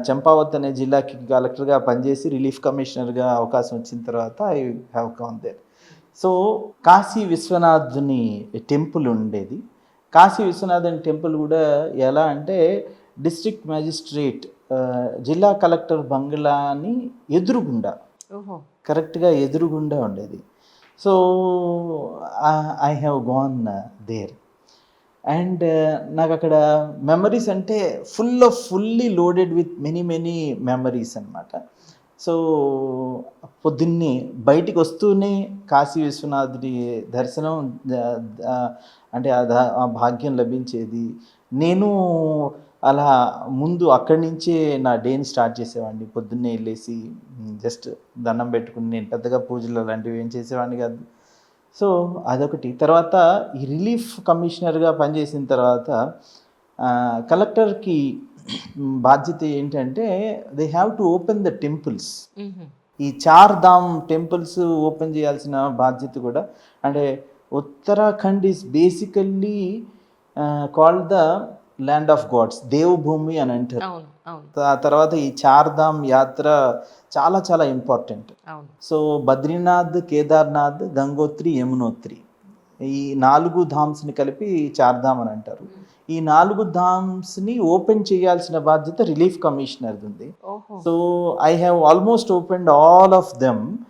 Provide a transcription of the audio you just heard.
చంపావత్ అనే జిల్లాకి కలెక్టర్గా పనిచేసి రిలీఫ్ కమిషనర్గా అవకాశం వచ్చిన తర్వాత I have gone there. So Kashi విశ్వనాథుని టెంపుల్ ఉండేది. కాశీ విశ్వనాథుని టెంపుల్ కూడా ఎలా అంటే డిస్ట్రిక్ట్ మ్యాజిస్ట్రేట్ జిల్లా కలెక్టర్ బంగ్లాని ఎదురుగుండా, కరెక్ట్గా ఎదురుగుండా ఉండేది. So I have gone there. And నాకు అక్కడ మెమరీస్ అంటే fully loaded with many memories అనమాట. సో పొద్దున్నే బయటికి వస్తూనే కాశీ విశ్వనాథుడి దర్శనం అంటే ఆ భాగ్యం లభించేది. నేను అలా ముందు అక్కడి నుంచే నా డేని స్టార్ట్ చేసేవాడిని. పొద్దున్నే వెళ్ళేసి జస్ట్ దండం పెట్టుకుని, నేను పెద్దగా పూజలు అలాంటివి ఏం చేసేవాడిని కాదు. సో అదొకటి. తర్వాత ఈ రిలీఫ్ కమిషనర్గా పనిచేసిన తర్వాత కలెక్టర్కి బాధ్యత ఏంటంటే they have to open the temples. ఈ 4 ధామ్ టెంపుల్స్ ఓపెన్ చేయాల్సిన బాధ్యత కూడా, అంటే Uttarakhand is basically called the land of gods, Devbhoomi అని అంటారు. ఆ తర్వాత ఈ 4 ధామ్ యాత్ర చాలా చాలా ఇంపార్టెంట్. సో బద్రీనాథ్, కేదార్నాథ్, గంగోత్రి, యమునోత్రి, ఈ 4 ధామ్స్ని కలిపి 4 ధామ్ అని అంటారు. ఈ 4 ధామ్స్ని ఓపెన్ చేయాల్సిన బాధ్యత రిలీఫ్ కమిషనర్ది ఉంది. So I have almost opened all of them.